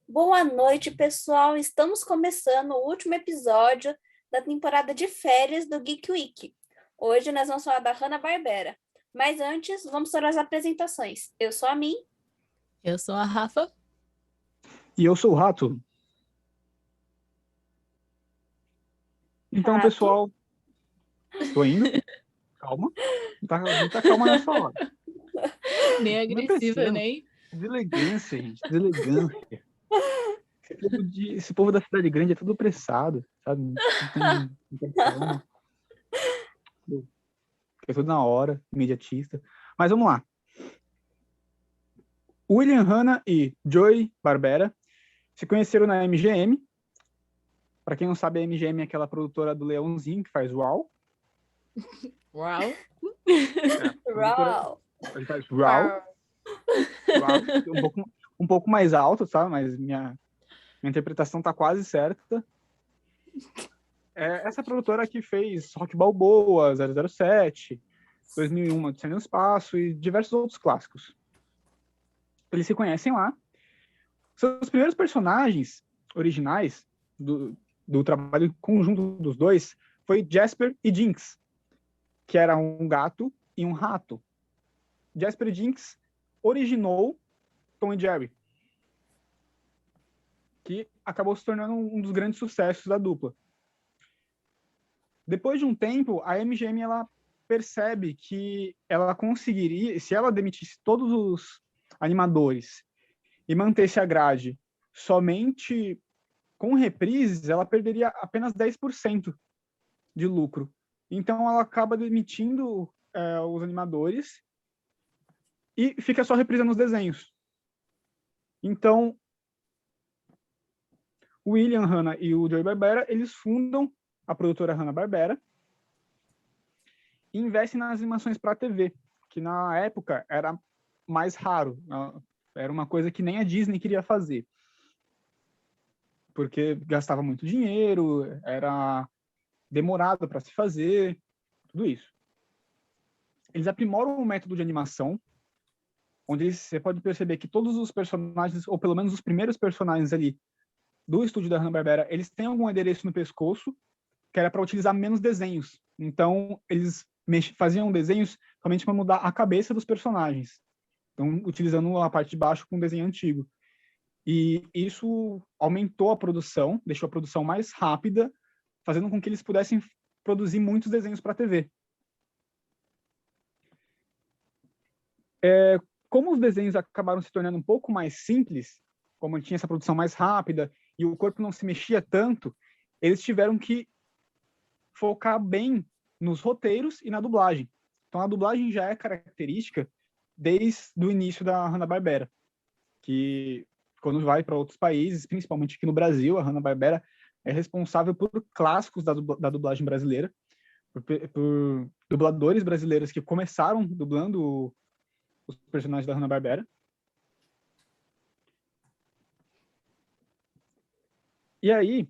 Boa noite, pessoal. Estamos começando o último episódio da temporada de férias do Geek Week. Hoje nós vamos falar da Hanna-Barbera. Mas antes, vamos para as apresentações. Eu sou a Min. Eu sou a Rafa. E eu sou o Rato. Então, Rato. pessoal, tô indo. Calma. Não tá calma nessa hora. Nem agressiva, nem. Deselegância, gente. Deselegância. Esse povo da cidade grande é tudo apressado, sabe? Não tem calma. É tudo na hora, imediatista. Mas vamos lá. William Hanna e Joey Barbera se conheceram na MGM. Para quem não sabe, a MGM é aquela produtora do Leãozinho que faz Uau. Uau. Uau. Ele faz Uau. Um pouco mais alto, tá? Mas minha interpretação tá quase certa. Essa produtora que fez Rock Balboa, 007, 2001, Odisseia no Espaço e diversos outros clássicos. Eles se conhecem lá. Seus primeiros personagens originais do trabalho conjunto dos dois foi Jasper e Jinx, que era um gato e um rato. Jasper e Jinx originou Tom e Jerry, que acabou se tornando um dos grandes sucessos da dupla. Depois de um tempo, a MGM ela percebe que ela conseguiria, se ela demitisse todos os animadores e mantesse a grade somente com reprises, ela perderia apenas 10% de lucro. Então ela acaba demitindo os animadores e fica só reprisando os desenhos. Então, o William Hanna e o Joey Barbera, eles fundam a produtora Hanna-Barbera e investem nas animações para a TV, que na época era mais raro. Era uma coisa que nem a Disney queria fazer, porque gastava muito dinheiro, era demorado para se fazer, tudo isso. Eles aprimoram o método de animação, onde você pode perceber que todos os personagens, ou pelo menos os primeiros personagens ali do estúdio da Hanna-Barbera, eles têm algum adereço no pescoço, que era para utilizar menos desenhos. Então, eles faziam desenhos somente para mudar a cabeça dos personagens. Então, utilizando a parte de baixo com um desenho antigo. E isso aumentou a produção, deixou a produção mais rápida, fazendo com que eles pudessem produzir muitos desenhos para a TV. Como os desenhos acabaram se tornando um pouco mais simples, como tinha essa produção mais rápida e o corpo não se mexia tanto, eles tiveram que focar bem nos roteiros e na dublagem. Então a dublagem já é característica desde o início da Hanna-Barbera, que quando vai para outros países, principalmente aqui no Brasil, a Hanna-Barbera é responsável por clássicos da dublagem brasileira, por dubladores brasileiros que começaram dublando os personagens da Hanna-Barbera. E aí,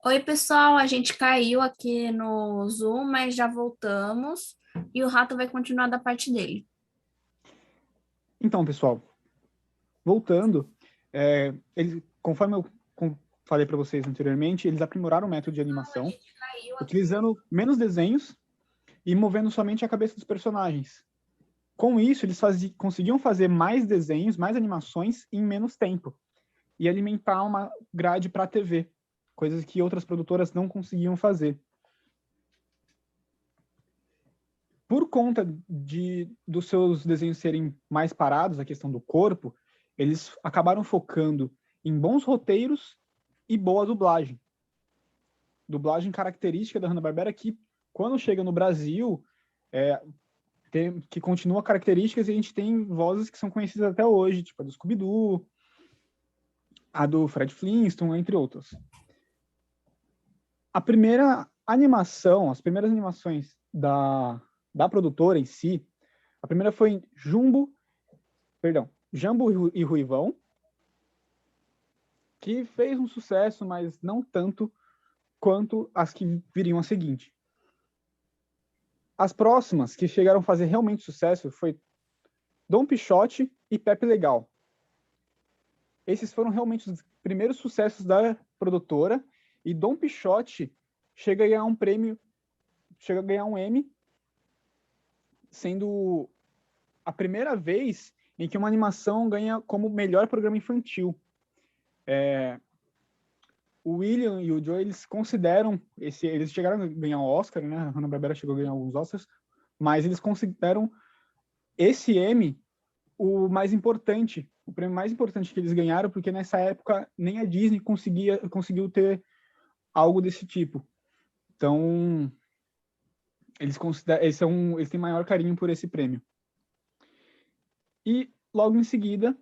Oi, pessoal, a gente caiu aqui no Zoom, mas já voltamos e o Rato vai continuar da parte dele. Então, pessoal, voltando, conforme eu falei para vocês anteriormente, eles aprimoraram o método de animação, utilizando menos desenhos e movendo somente a cabeça dos personagens. Com isso, eles conseguiam fazer mais desenhos, mais animações em menos tempo e alimentar uma grade para a TV, coisas que outras produtoras não conseguiam fazer. Por conta dos seus desenhos serem mais parados, a questão do corpo, eles acabaram focando em bons roteiros e boa dublagem. Dublagem característica da Hanna-Barbera que, quando chega no Brasil, que continua características e a gente tem vozes que são conhecidas até hoje, tipo a do Scooby-Doo, a do Fred Flintstone, entre outras. As primeiras animações da produtora em si, a primeira foi Jumbo e Ruivão, que fez um sucesso, mas não tanto quanto as que viriam a seguinte. As próximas que chegaram a fazer realmente sucesso foi Dom Pichote e Pepe Legal. Esses foram realmente os primeiros sucessos da produtora, e Dom Pichote chega a ganhar um Emmy, sendo a primeira vez em que uma animação ganha como melhor programa infantil. O William e o Joe, eles consideram eles chegaram a ganhar um Oscar, né? A Hanna-Barbera chegou a ganhar alguns Oscars, mas eles consideram esse Emmy o prêmio mais importante que eles ganharam, porque nessa época nem a Disney conseguiu ter algo desse tipo. Então, eles têm maior carinho por esse prêmio. E logo em seguida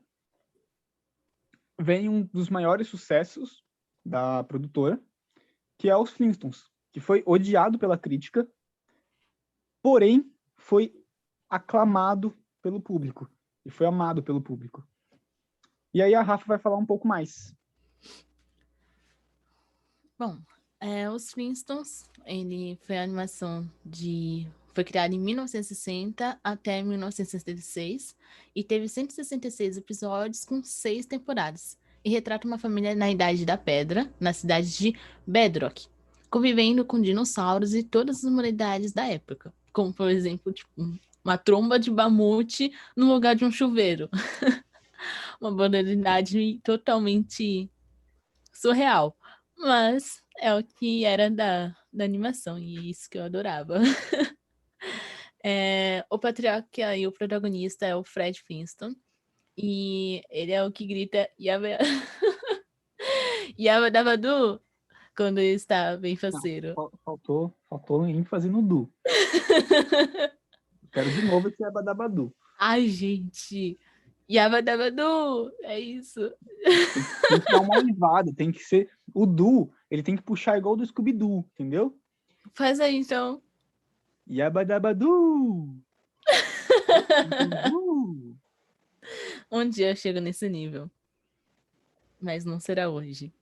vem um dos maiores sucessos da produtora, que é os Flintstones, que foi odiado pela crítica, porém foi aclamado pelo público e foi amado pelo público. E aí a Rafa vai falar um pouco mais. Bom, os Flintstones, ele foi a animação foi criado em 1960 até 1966 e teve 166 episódios com 6 temporadas. E retrata uma família na Idade da Pedra, na cidade de Bedrock, convivendo com dinossauros e todas as modalidades da época, como, por exemplo, tipo, uma tromba de mamute no lugar de um chuveiro. Uma modalidade totalmente surreal. Mas é o que era da animação, e isso que eu adorava. O patriarca e o protagonista é o Fred Flintstone. E ele é o que grita Yaba Yaba Dabadu quando ele está bem faceiro. Faltou ênfase no Du. Quero de novo esse Abadabadu. Ai, gente. Yaba Dabadu, é isso. Tem que dar uma olivada, tem que ser... O Du, ele tem que puxar igual do Scooby-Doo, entendeu? Faz aí, então. Yabadabadu! Um dia eu chego nesse nível. Mas não será hoje.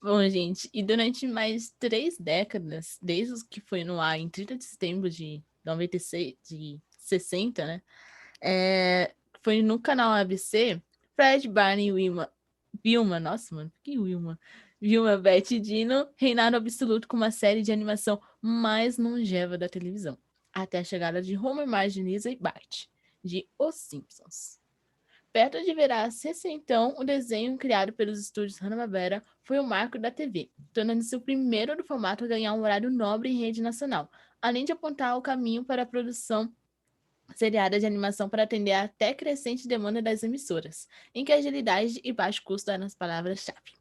Bom, gente, e durante mais 3 décadas, desde que foi no ar em 30 de setembro de 96, de 60, né? Foi no canal ABC, Fred, Barney e Vilma, nossa, mano, que Wilma? Vilma, Beth e Dino reinaram absoluto com uma série de animação mais longeva da televisão, até a chegada de Homer, Marge, Lisa e Bart, de Os Simpsons. Perto de virar a CC, então, o desenho criado pelos estúdios Hanna-Barbera foi o marco da TV, tornando-se o primeiro do formato a ganhar um horário nobre em rede nacional, além de apontar o caminho para a produção seriada de animação para atender a até crescente demanda das emissoras, em que agilidade e baixo custo eram as palavras-chave.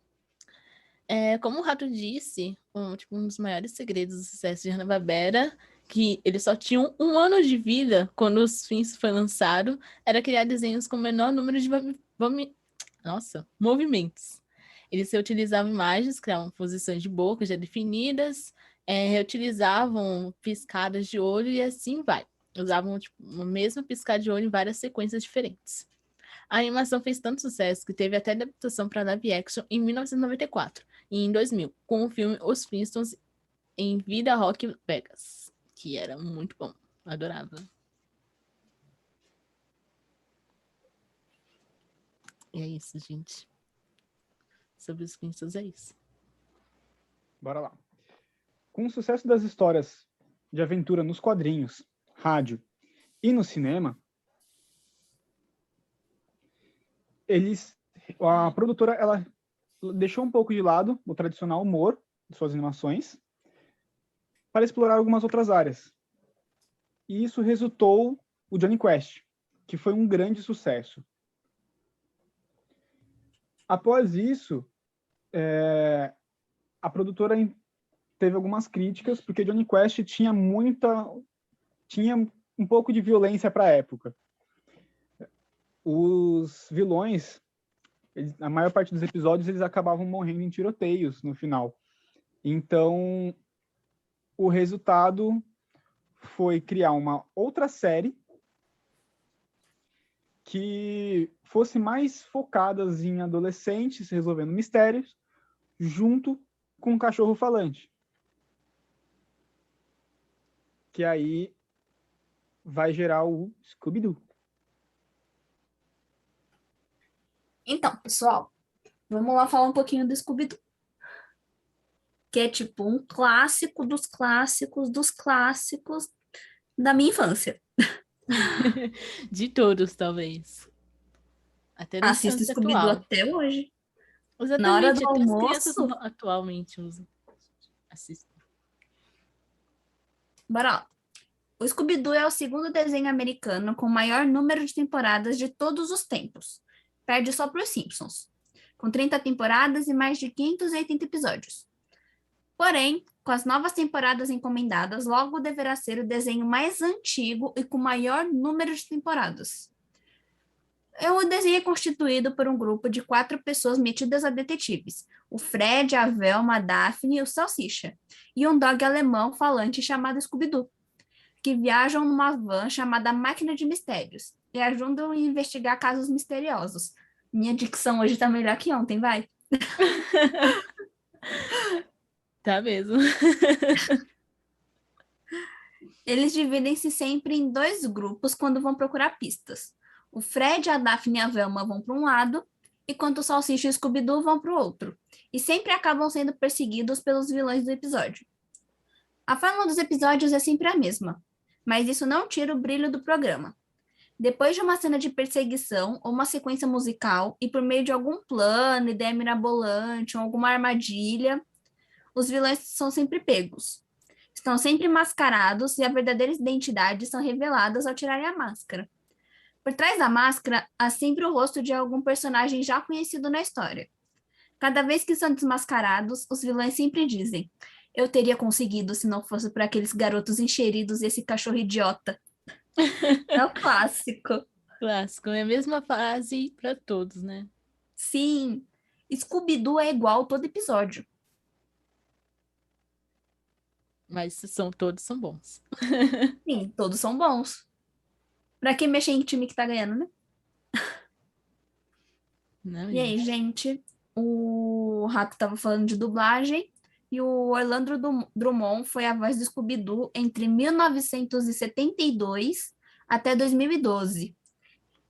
Como o Rato disse, um dos maiores segredos do sucesso de Hanna-Barbera, que eles só tinham 1 ano de vida quando os Fins foi lançado, era criar desenhos com o menor número de movimentos. Eles reutilizavam imagens, criavam posições de boca já definidas, reutilizavam piscadas de olho e assim vai. Usavam a mesma piscada de olho em várias sequências diferentes. A animação fez tanto sucesso que teve até adaptação para live action em 1994 e em 2000, com o filme Os Flintstones em Vida Rock Vegas, que era muito bom. Adorava. E é isso, gente. Sobre os Flintstones é isso. Bora lá. Com o sucesso das histórias de aventura nos quadrinhos, rádio e no cinema, a produtora ela deixou um pouco de lado o tradicional humor de suas animações para explorar algumas outras áreas. E isso resultou o Johnny Quest, que foi um grande sucesso. Após isso, a produtora teve algumas críticas, porque Johnny Quest tinha um pouco de violência para a época. Os vilões, a maior parte dos episódios, eles acabavam morrendo em tiroteios no final. Então, o resultado foi criar uma outra série que fosse mais focadas em adolescentes resolvendo mistérios, junto com um cachorro falante. Que aí vai gerar o Scooby-Doo. Então, pessoal, vamos lá falar um pouquinho do Scooby-Doo. Que é tipo um clássico dos clássicos dos clássicos da minha infância. De todos, talvez. Até da Assisto infância Scooby-Doo atual. até hoje. Exatamente, Na hora do até as crianças almoço. atualmente usam. Assistem. Bora lá. O Scooby-Doo é o segundo desenho americano com o maior número de temporadas de todos os tempos. Perde só para os Simpsons, com 30 temporadas e mais de 580 episódios. Porém, com as novas temporadas encomendadas, logo deverá ser o desenho mais antigo e com maior número de temporadas. O desenho é constituído por um grupo de 4 pessoas metidas a detetives: o Fred, a Velma, a Daphne e o Salsicha, e um dog alemão falante chamado Scooby-Doo, que viajam numa van chamada Máquina de Mistérios e ajudam a investigar casos misteriosos. Minha dicção hoje tá melhor que ontem, vai? Tá mesmo. Eles dividem-se sempre em 2 grupos quando vão procurar pistas. O Fred, a Daphne e a Velma vão para um lado, enquanto o Salsicha e o Scooby-Doo vão para o outro, e sempre acabam sendo perseguidos pelos vilões do episódio. A forma dos episódios é sempre a mesma, mas isso não tira o brilho do programa. Depois de uma cena de perseguição ou uma sequência musical, e por meio de algum plano, ideia mirabolante ou alguma armadilha, os vilões são sempre pegos. Estão sempre mascarados e a verdadeira identidade são reveladas ao tirarem a máscara. Por trás da máscara, há sempre o rosto de algum personagem já conhecido na história. Cada vez que são desmascarados, os vilões sempre dizem: "Eu teria conseguido se não fosse por aqueles garotos encheridos e esse cachorro idiota." É o clássico. Clássico. É a mesma frase para todos, né? Sim, Scooby-Doo é igual todo episódio. Mas todos são bons. Sim, todos são bons. Pra que mexer em time que tá ganhando, né? Não, E aí, gente, o Rato tava falando de dublagem e o Orlando Drummond foi a voz do Scooby-Doo entre 1972 até 2012.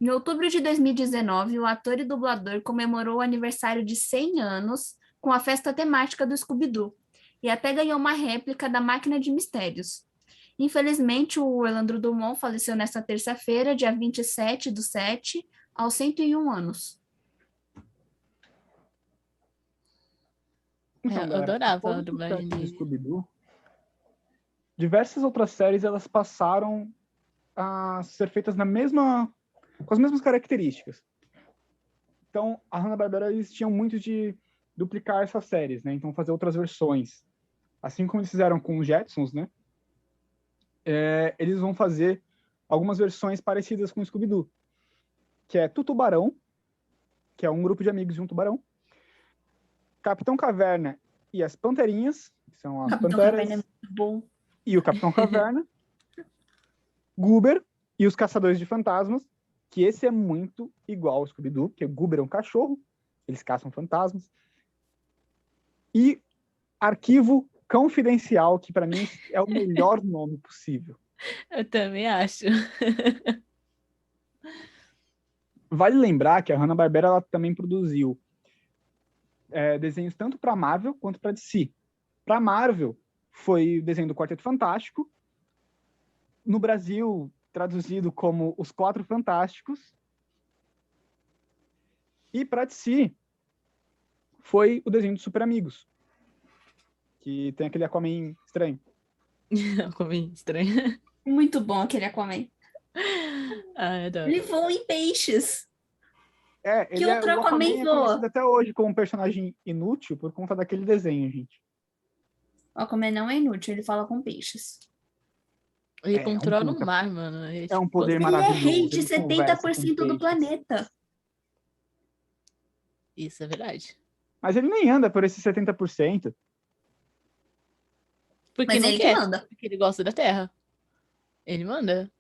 Em outubro de 2019, o ator e dublador comemorou o aniversário de 100 anos com a festa temática do Scooby-Doo e até ganhou uma réplica da Máquina de Mistérios. Infelizmente, o Orlando Drummond faleceu nesta terça-feira, dia 27/7, aos 101 anos. Então, eu galera, adorava após a o dublagem sucesso de dele. Scooby-Doo, diversas outras séries elas passaram a ser feitas com as mesmas características. Então, a Hanna-Barbera, eles tinham muito de duplicar essas séries, né? Então, fazer outras versões. Assim como eles fizeram com os Jetsons, né? Eles vão fazer algumas versões parecidas com o Scooby-Doo, que é Tutubarão, que é um grupo de amigos de um tubarão, Capitão Caverna e as Panterinhas, que são as Capitão panteras, Caverna é muito bom. e o Capitão Caverna, Goober e os Caçadores de Fantasmas, que esse é muito igual ao Scooby-Doo, porque o Goober é um cachorro, eles caçam fantasmas. E Arquivo Confidencial, que para mim é o melhor nome possível. Eu também acho. Vale lembrar que a Hanna-Barbera ela também produziu desenhos tanto para Marvel quanto para DC. Para Marvel, foi o desenho do Quarteto Fantástico. No Brasil, traduzido como Os Quatro Fantásticos. E para DC, foi o desenho dos Super Amigos, que tem aquele Aquaman estranho. Ficou meio estranho. Muito bom aquele Aquaman. Ai, adoro. Ele voa em peixes. Que O outro Aquaman Aquaman é voa? conhecido até hoje como um personagem inútil por conta daquele desenho, gente. O Aquaman não é inútil, ele fala com peixes. Ele É, controla puta- o mar, mano. Ele, É um tipo, poder Ele é maravilhoso. rei de ele conversa com 70% do peixes. planeta. Isso é verdade. Mas ele nem anda por esses 70%. Porque Mas não ele que quer. manda. Porque ele gosta da Terra. Ele manda.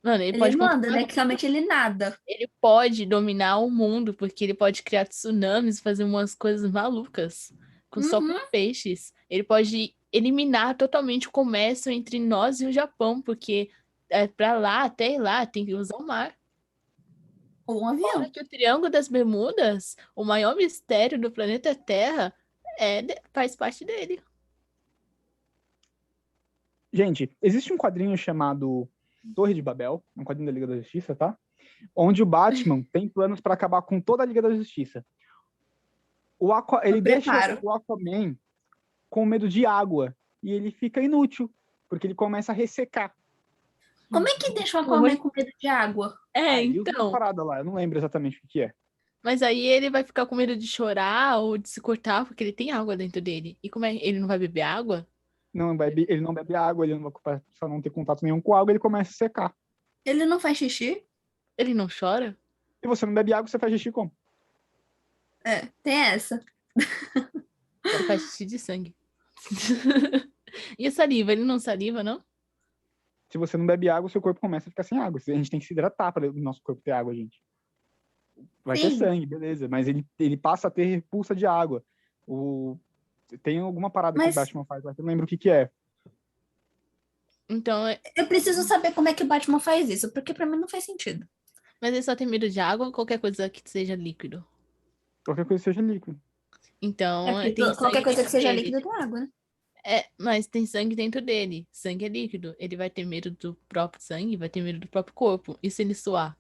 Mano, ele Ele pode manda, controlar. tecnicamente ele nada. Ele pode dominar o mundo, porque ele pode criar tsunamis, fazer umas coisas malucas. Só com Uhum. peixes. Ele pode eliminar totalmente o comércio entre nós e o Japão, porque pra lá, até ir lá, tem que usar o mar. Ou um avião. Fora que o Triângulo das Bermudas, o maior mistério do planeta Terra, faz parte dele. Gente, existe um quadrinho chamado Torre de Babel, um quadrinho da Liga da Justiça, tá? Onde o Batman tem planos para acabar com toda a Liga da Justiça. Ele deixa preparo. o Aquaman com medo de água e ele fica inútil, porque ele começa a ressecar. Como é que deixa o Aquaman com medo de água? Aí eu vi uma Então. parada lá, eu não lembro exatamente o que é. Mas aí ele vai ficar com medo de chorar ou de se cortar, porque ele tem água dentro dele. E como é? Ele não vai beber água? Ele não bebe água, ele não vai só não ter contato nenhum com água, ele começa a secar. Ele não faz xixi? Ele não chora? Se você não bebe água, você faz xixi como? É, tem essa. Ele faz xixi de sangue. E a saliva? Ele não saliva, não? Se você não bebe água, seu corpo começa a ficar sem água. A gente tem que se hidratar para o nosso corpo ter água, gente. Vai ter Sim. sangue, beleza. Mas ele passa a ter repulsa de água. Tem alguma parada que o Batman faz lá, que eu não lembro o que é. Então, Eu preciso saber como é que o Batman faz isso, porque pra mim não faz sentido. mas ele só tem medo de água ou qualquer coisa que seja líquido? Qualquer coisa seja líquido. Então, Porque tem qualquer sangue coisa que dentro seja dele. líquido tem água, né? Mas tem sangue dentro dele. Sangue é líquido. Ele vai ter medo do próprio sangue, vai ter medo do próprio corpo. E se ele suar?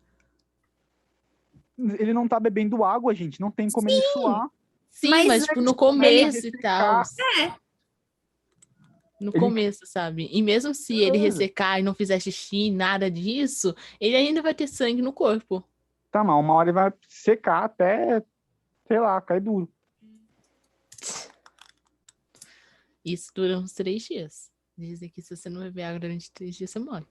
Ele não tá bebendo água, gente. Não tem como ele suar. Sim, Mas mas tipo, no começa a começo e tal. ressecar. No começo, sabe? E mesmo se ele ressecar e não fizer xixi, nada disso, ele ainda vai ter sangue no corpo. Tá, mas uma hora ele vai secar até, sei lá, cair duro. Isso dura uns 3 dias. Dizem que se você não beber água durante 3 dias, você morre.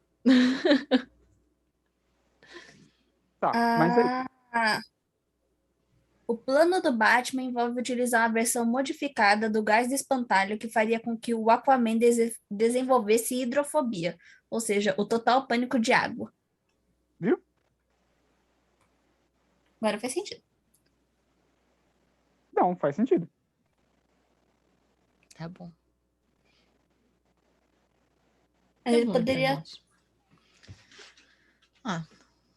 Tá, mas aí, O plano do Batman envolve utilizar uma versão modificada do gás de espantalho que faria com que o Aquaman desenvolvesse hidrofobia, ou seja, o total pânico de água. viu? Agora faz sentido. Não, faz sentido. Tá bom. Ele Tá bom, poderia. gente.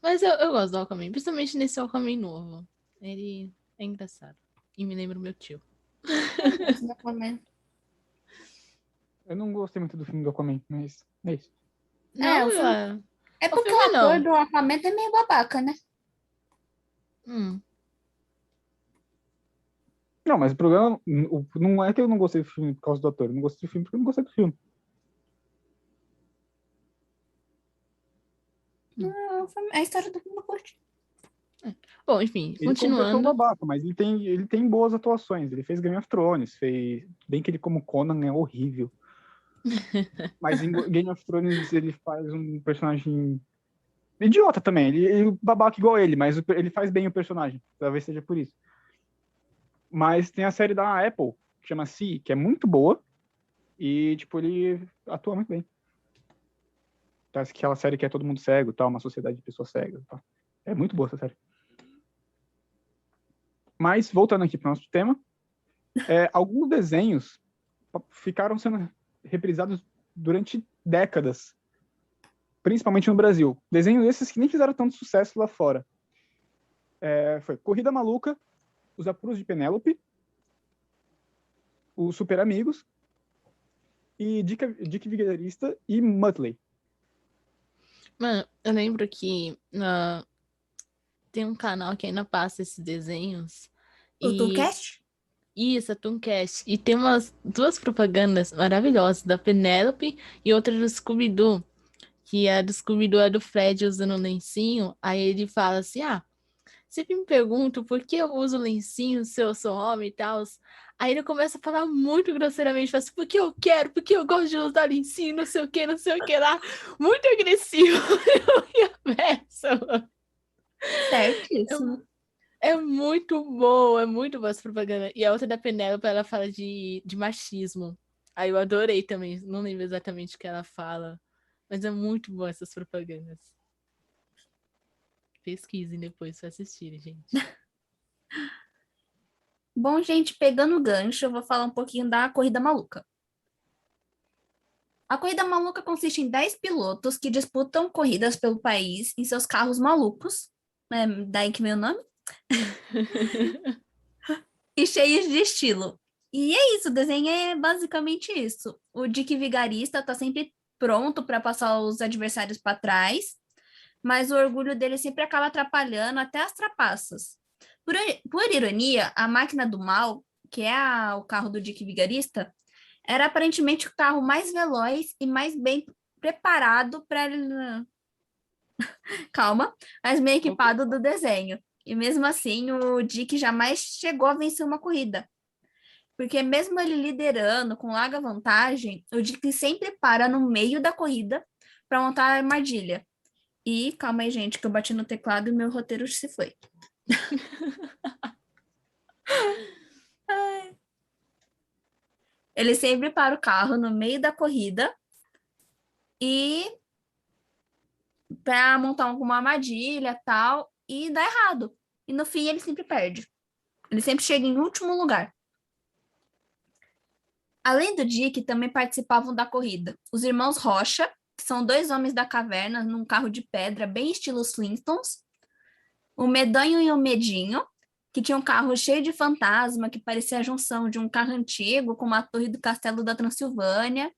Mas eu gosto do Aquaman, principalmente nesse Aquaman novo. Ele é engraçado. E me lembra o meu tio. Eu não gostei muito do filme do Aquaman, mas é isso. Não, o filme- É porque o filme ator não. do Aquaman é meio babaca, né? Não, mas o problema não é que eu não gostei do filme por causa do ator. Eu não gostei do filme porque eu não gostei do filme. A história do filme eu curti. Bom, enfim, Ele como pessoa continuando. babaca, mas ele tem boas atuações. Ele fez Game of Thrones, bem que ele como Conan é horrível. Mas em Game of Thrones ele faz um personagem idiota também. Ele babaca igual ele, mas ele faz bem o personagem. Talvez seja por isso. Mas tem a série da Apple, que chama Si, que é muito boa. E, tipo, ele atua muito bem. Parece que aquela série que é todo mundo cego, tal, uma sociedade de pessoas cegas. Tal. É muito boa essa série. Mas, voltando aqui para o nosso tema, alguns desenhos ficaram sendo reprisados durante décadas, principalmente no Brasil. Desenhos esses que nem fizeram tanto sucesso lá fora. Foi Corrida Maluca, Os Apuros de Penélope, Os Super Amigos, e Dick Vigarista e Muttley. Mano, eu lembro que tem um canal que ainda passa esses desenhos. O Tooncast? Isso, a Tooncast. E tem duas propagandas maravilhosas, da Penélope e outra do Scooby-Doo. Que a do Scooby-Doo é do Fred usando um lencinho. Aí ele fala assim, sempre me pergunto por que eu uso lencinho se eu sou homem e tal. Aí ele começa a falar muito grosseiramente, fala assim, porque eu quero, porque eu gosto de usar lencinho, não sei o que lá. Muito agressivo. Eu mano. Certíssimo. É muito boa essa propaganda. E a outra da Penélope, ela fala de machismo. Aí eu adorei também, não lembro exatamente o que ela fala, mas é muito boa essas propagandas. Pesquisem depois pra assistirem, gente. Bom, gente, pegando o gancho, eu vou falar um pouquinho da Corrida Maluca. A Corrida Maluca consiste em 10 pilotos que disputam corridas pelo país em seus carros malucos, daí que vem o nome, e cheios de estilo. E é isso, o desenho é basicamente isso. O Dick Vigarista tá sempre pronto para passar os adversários para trás, mas o orgulho dele sempre acaba atrapalhando até as trapaças. Por ironia, a máquina do mal, que é o carro do Dick Vigarista, era aparentemente o carro mais veloz e mais bem preparado para calma, mas bem equipado do desenho. E mesmo assim, o Dick jamais chegou a vencer uma corrida. Porque mesmo ele liderando com larga vantagem, o Dick sempre para no meio da corrida para montar a armadilha. E calma aí, gente, que eu bati no teclado e meu roteiro se foi. Ele sempre para o carro no meio da corrida e para montar alguma armadilha tal, e dá errado. E no fim ele sempre perde. Ele sempre chega em último lugar. Além do Dick, também participavam da corrida os irmãos Rocha, que são 2 homens da caverna num carro de pedra bem estilo Flintstones, o Medonho e o Medinho, que tinha um carro cheio de fantasma, que parecia a junção de um carro antigo com uma torre do castelo da Transilvânia,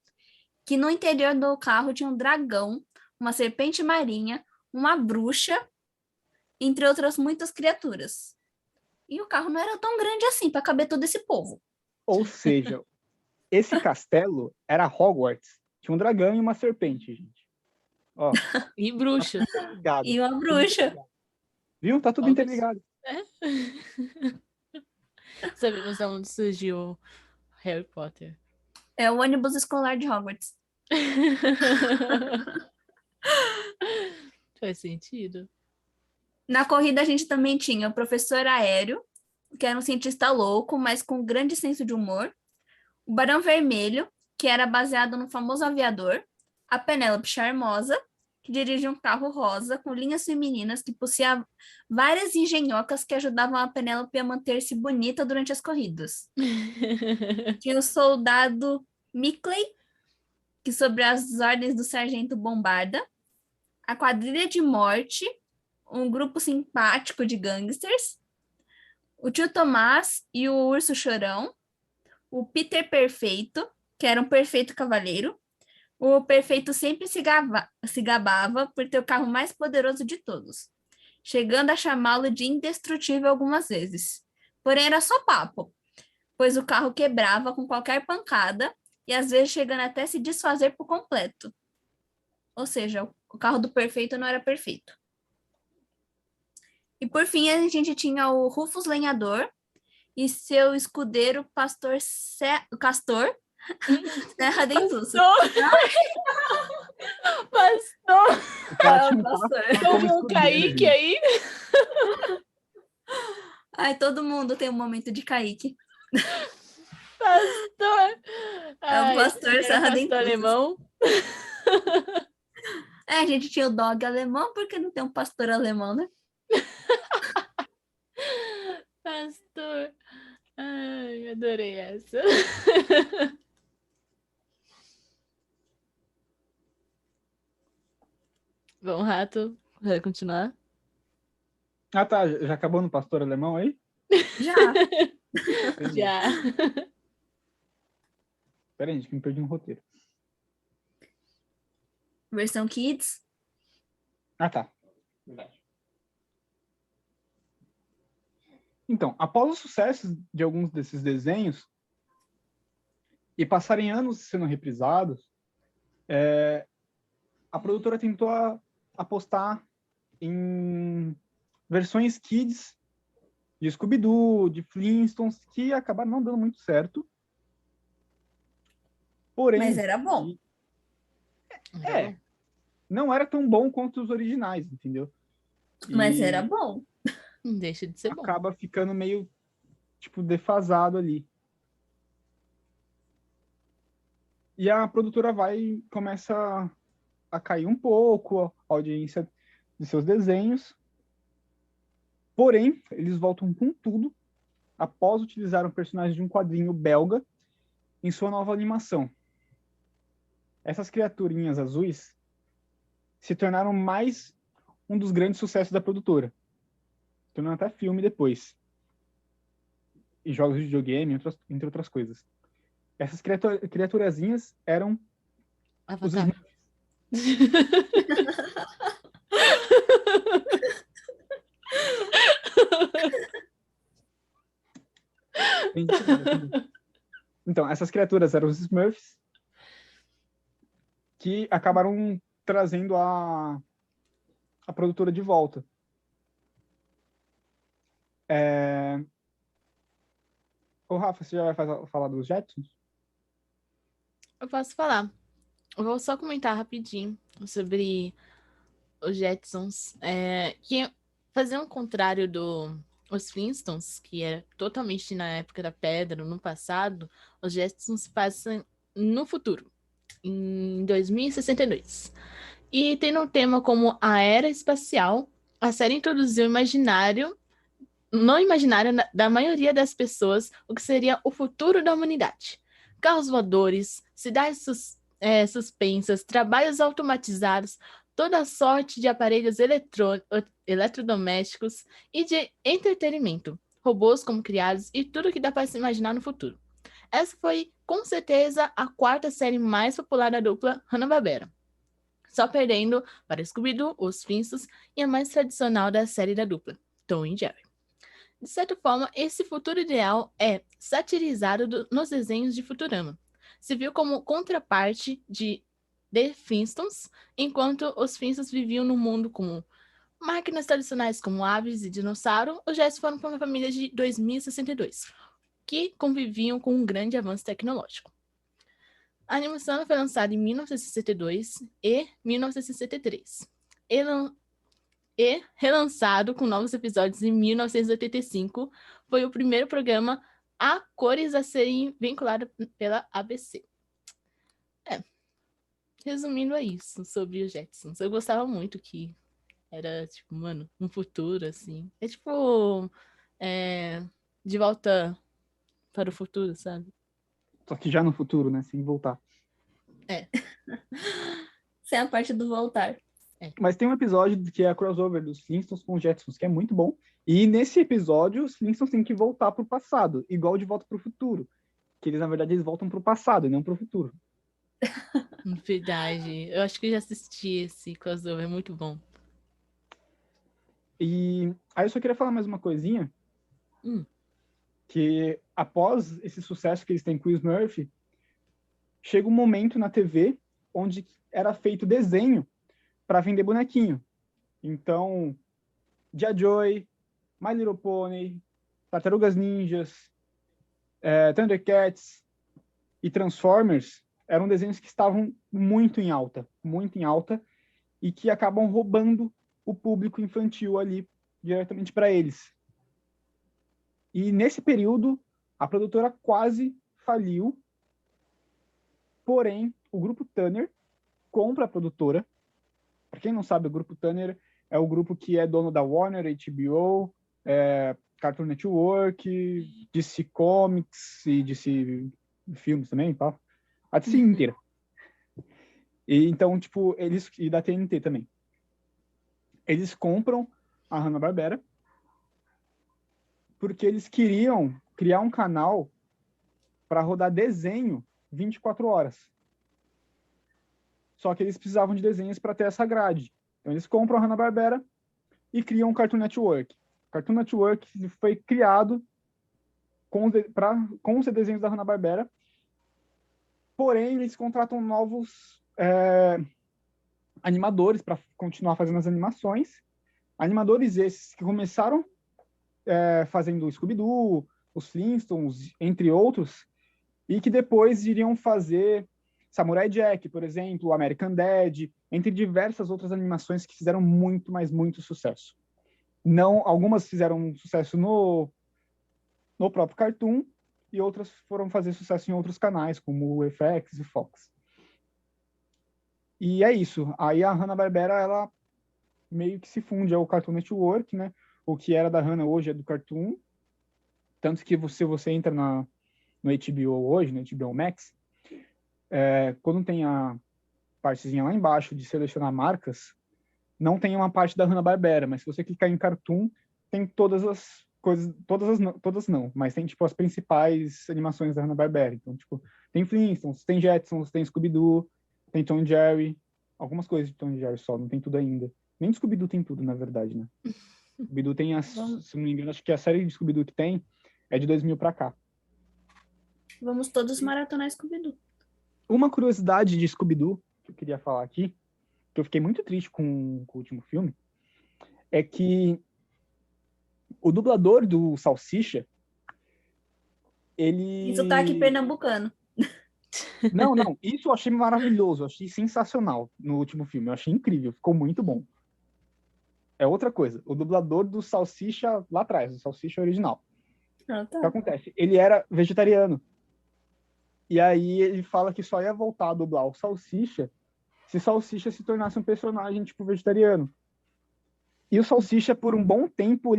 que no interior do carro tinha um dragão, uma serpente marinha, uma bruxa, entre outras muitas criaturas. E o carro não era tão grande assim para caber todo esse povo. Ou seja, esse castelo era Hogwarts. Tinha um dragão e uma serpente, gente. Ó, e bruxa. Tá e uma bruxa. Viu? Tá tudo interligado. Sabemos onde surgiu Harry Potter. É o ônibus escolar de Hogwarts. Faz sentido. Na corrida a gente também tinha o professor Aéreo, que era um cientista louco, mas com grande senso de humor. O Barão Vermelho, que era baseado no famoso aviador. A Penélope Charmosa, que dirigia um carro rosa com linhas femininas que possuía várias engenhocas que ajudavam a Penélope a manter-se bonita durante as corridas. Tinha o soldado Mickley, que sob as ordens do sargento Bombarda. A Quadrilha de Morte, um grupo simpático de gangsters. O Tio Tomás e o Urso Chorão. O Peter Perfeito, que era um perfeito cavaleiro. O Perfeito sempre se gabava por ter o carro mais poderoso de todos, chegando a chamá-lo de indestrutível algumas vezes. Porém, era só papo, pois o carro quebrava com qualquer pancada e às vezes chegando até se desfazer por completo. Ou seja, o carro do Perfeito não era perfeito. E por fim, a gente tinha o Rufus Lenhador e seu escudeiro Castor Serra Dentuço. Pastor! Pastor! Como o Kaique aí? Ai, todo mundo tem um momento de Kaique. Pastor! É o pastor Serra Dentuço. Alemão. É, a gente tinha o dog alemão, porque não tem um pastor alemão, né? Pastor. Ai, adorei essa. Bom, Rato, vai continuar? Ah, tá. Já acabou no pastor alemão aí? Já. Já. Pera aí, gente, que me perdi no roteiro. Versão Kids. Ah, tá. Verdade. Então, após o sucesso de alguns desses desenhos e passarem anos sendo reprisados, a produtora tentou apostar em versões kids de Scooby-Doo, de Flintstones, que acabaram não dando muito certo. Porém, Mas era bom. não era tão bom quanto os originais, entendeu? Mas E era bom. Não deixa de ser bom. acaba ficando meio, tipo, defasado ali. E a produtora começa a cair um pouco a audiência de seus desenhos. Porém, eles voltam com tudo após utilizar um personagem de um quadrinho belga em sua nova animação. Essas criaturinhas azuis se tornaram mais um dos grandes sucessos da produtora, tornando até filme depois, e jogos de videogame, entre outras coisas. Essas criaturazinhas eram os Avatar. Então, essas criaturas eram os Smurfs, que acabaram trazendo a produtora de volta. Ô, Rafa, você já vai falar dos Jetsons? Eu posso falar. Eu vou só comentar rapidinho sobre os Jetsons. Que fazer um contrário os Flintstones, que era totalmente na época da pedra, no passado, os Jetsons se passam no futuro, em 2062. E tendo um tema como a era espacial, a série introduziu o imaginário, no imaginário da maioria das pessoas, o que seria o futuro da humanidade. Carros voadores, cidades suspensas, trabalhos automatizados, toda sorte de aparelhos eletrodomésticos e de entretenimento, robôs como criados e tudo que dá para se imaginar no futuro. Essa foi, com certeza, a quarta série mais popular da dupla Hanna-Barbera, só perdendo para Scooby-Doo, Os Flintstones e a mais tradicional da série da dupla, Tom e Jerry. De certa forma, esse futuro ideal é satirizado nos desenhos de Futurama. Se viu como contraparte de The Flintstones, enquanto os Flintstones viviam num mundo com máquinas tradicionais como aves e dinossauro, os Jets foram para uma família de 2062, que conviviam com um grande avanço tecnológico. A animação foi lançada em 1962 e 1963. E relançado com novos episódios em 1985, foi o primeiro programa a cores a serem vinculado pela ABC. Resumindo é isso sobre os Jetsons. Eu gostava muito que era, tipo, mano, um futuro, assim. É tipo, De Volta para o Futuro, sabe? Só que já no futuro, né? Sem voltar. Sem a parte do voltar. Mas tem um episódio que é a crossover dos Flintstones com os Jetsons, que é muito bom. E nesse episódio, os Flintstones têm que voltar pro passado, igual de Volta pro Futuro. Que eles, na verdade, eles voltam pro passado e não pro futuro. Verdade. Eu acho que eu já assisti esse crossover, é muito bom. E aí eu só queria falar mais uma coisinha. Que após esse sucesso que eles têm com o Smurf, chega um momento na TV onde era feito desenho para vender bonequinho. Então, G.I. Joe, My Little Pony, Tartarugas Ninjas, Thundercats e Transformers eram desenhos que estavam muito em alta, e que acabam roubando o público infantil ali diretamente para eles. E nesse período, a produtora quase faliu, porém, o grupo Turner compra a produtora Para quem não sabe, o Grupo Turner é o grupo que é dono da Warner, HBO, Cartoon Network, DC Comics e DC Filmes também, tá? A DC inteira. E, então, tipo, e da TNT também. Eles compram a Hanna-Barbera porque eles queriam criar um canal para rodar desenho 24 horas. Só que eles precisavam de desenhos para ter essa grade. Então eles compram a Hanna-Barbera e criam um Cartoon Network. O Cartoon Network foi criado com os desenhos da Hanna-Barbera, porém eles contratam novos animadores para continuar fazendo as animações. Animadores esses que começaram fazendo o Scooby-Doo, os Flintstones, entre outros, e que depois iriam fazer Samurai Jack, por exemplo, American Dad, entre diversas outras animações que fizeram muito, mas muito sucesso. Não, algumas fizeram sucesso no próprio Cartoon e outras foram fazer sucesso em outros canais, como o FX e Fox. E é isso. Aí a Hanna-Barbera, ela meio que se funde ao Cartoon Network, né? O que era da Hanna hoje é do Cartoon. Tanto que você entra no HBO hoje, no HBO Max, quando tem a partezinha lá embaixo de selecionar marcas, não tem uma parte da Hanna-Barbera, mas se você clicar em Cartoon, tem todas as coisas, todas não, mas tem tipo as principais animações da Hanna-Barbera. Então, tipo, tem Flintstones, tem Jetsons, tem Scooby-Doo, tem Tom e Jerry, algumas coisas de Tom e Jerry só, não tem tudo ainda. Nem Scooby-Doo tem tudo, na verdade, né? Scooby-Doo tem, se não me engano, acho que a série de Scooby-Doo que tem é de 2000 pra cá. Vamos todos maratonar Scooby-Doo. Uma curiosidade de Scooby-Doo que eu queria falar aqui, que eu fiquei muito triste com o último filme, é que o dublador do Salsicha, ele... E sotaque pernambucano. Não, isso eu achei maravilhoso, eu achei sensacional no último filme, eu achei incrível, ficou muito bom. É outra coisa, o dublador do Salsicha lá atrás, o Salsicha original. Ah, tá. O que acontece? Ele era vegetariano. E aí ele fala que só ia voltar a dublar o Salsicha se Salsicha se tornasse um personagem, tipo, vegetariano. E o Salsicha, por um bom tempo,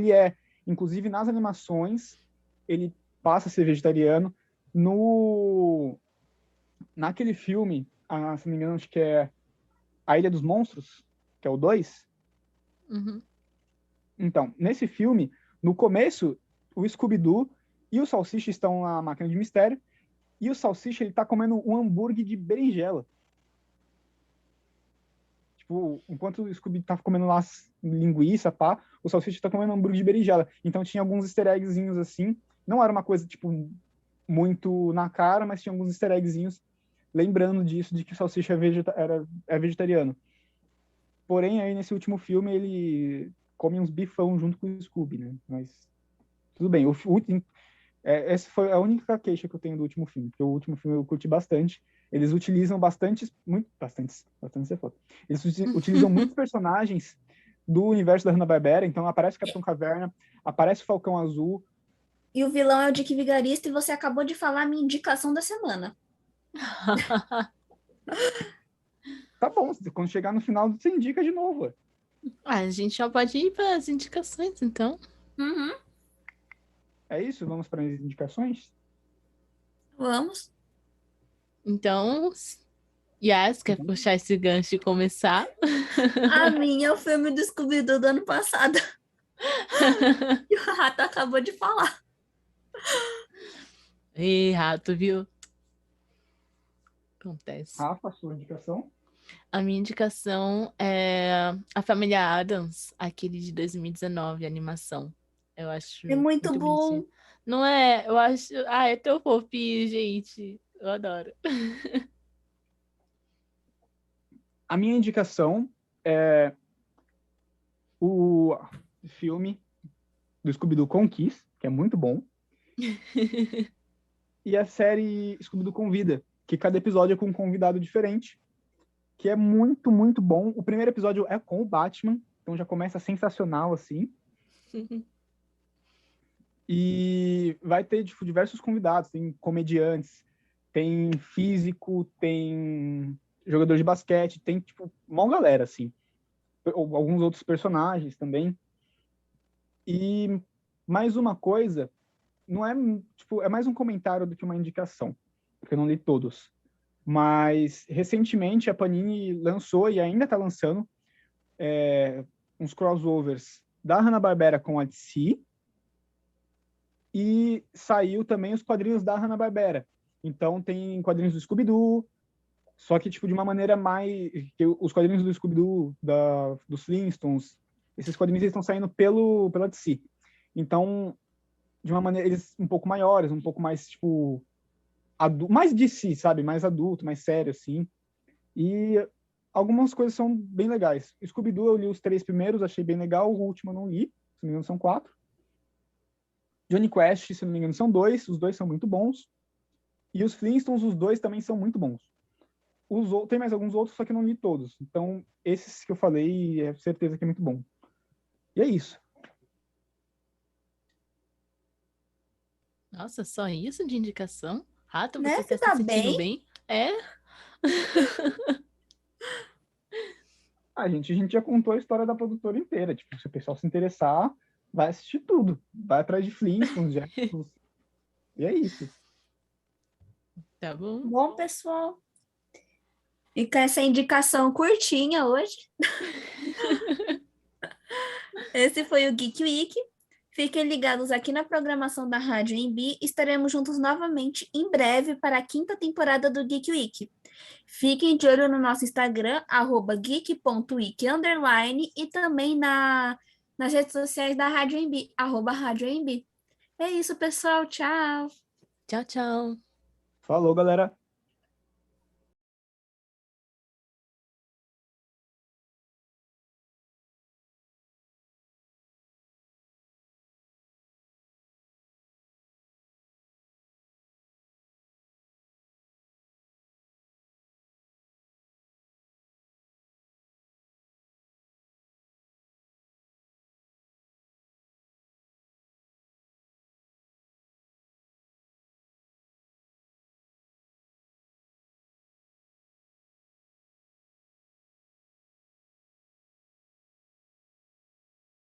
inclusive nas animações, ele passa a ser vegetariano. Naquele filme, se não me engano, acho que é A Ilha dos Monstros, que é o 2. Uhum. Então, nesse filme, no começo, o Scooby-Doo e o Salsicha estão na máquina de mistério, e o Salsicha, ele tá comendo um hambúrguer de berinjela. Tipo, enquanto o Scooby tá comendo lá linguiça, pá, o Salsicha tá comendo um hambúrguer de berinjela. Então tinha alguns easter eggzinhos assim. Não era uma coisa, tipo, muito na cara, mas tinha alguns easter eggzinhos lembrando disso, de que o Salsicha é vegetariano. Porém, aí nesse último filme, ele come uns bifão junto com o Scooby, né? Mas tudo bem. Essa foi a única queixa que eu tenho do último filme, porque o último filme eu curti bastante. Eles utilizam bastante é foda. Eles utilizam muitos personagens do universo da Hanna-Barbera, então aparece o Capitão Caverna, aparece o Falcão Azul. E o vilão é o Dick Vigarista e você acabou de falar a minha indicação da semana. Tá bom, quando chegar no final você indica de novo. Ué. A gente já pode ir para as indicações, então. Uhum. É isso? Vamos para as indicações? Vamos. Então, Yas, quer puxar esse gancho e começar? A minha é o filme do Scooby-Doo do ano passado. E o Rato acabou de falar. Ih, rato, viu? Acontece. Rafa, sua indicação? A minha indicação é A Família Addams, aquele de 2019, a animação. Eu acho É muito bom. bonitinho. Não é? Eu acho... Ah, é tão fofinho, gente. Eu adoro. A minha indicação é o filme do Scooby-Doo Conquist, que é muito bom, e a série Scooby-Doo Convida, que cada episódio é com um convidado diferente, que é muito, muito bom. O primeiro episódio é com o Batman, então já começa sensacional, assim. E vai ter tipo, diversos convidados, tem comediantes, tem físico, tem jogador de basquete, tem tipo uma galera, assim. alguns outros personagens também. E mais uma coisa, não é, tipo, é mais um comentário do que uma indicação, porque eu não li todos. Mas, recentemente, a Panini lançou, e ainda está lançando, uns crossovers da Hanna-Barbera com a DC, e saiu também os quadrinhos da Hanna-Barbera. Então, tem quadrinhos do Scooby-Doo, só que, tipo, de uma maneira mais... Os quadrinhos do Scooby-Doo, dos Flintstones, esses quadrinhos estão saindo pela DC. Então, de uma maneira... Eles um pouco maiores, um pouco mais, tipo... mais DC, sabe? Mais adulto, mais sério, assim. E algumas coisas são bem legais. Scooby-Doo, eu li os 3 primeiros, achei bem legal. O último eu não li, se não me engano são 4. Johnny Quest, se não me engano, são 2. Os 2 são muito bons. E os Flintstones, os 2 também são muito bons. Tem mais alguns outros, só que eu não li todos. Então, esses que eu falei, é certeza que é muito bom. E é isso. Nossa, só isso de indicação? Rato, Né? você Você tá se tá sentindo bem? bem? É? A gente já contou a história da produtora inteira. Tipo, se o pessoal se interessar, vai assistir tudo. Vai atrás de Flintstones, Jetsons. E é isso. Tá bom. Bom, pessoal. E com essa indicação curtinha hoje, esse foi o Geek Week. Fiquem ligados aqui na programação da Rádio Embi. Estaremos juntos novamente em breve para a 5ª temporada do Geek Week. Fiquem de olho no nosso Instagram, @geek.week_ e também nas redes sociais da Rádio Embi, @Rádio Embi. É isso, pessoal. Tchau! Tchau, tchau. Falou, galera.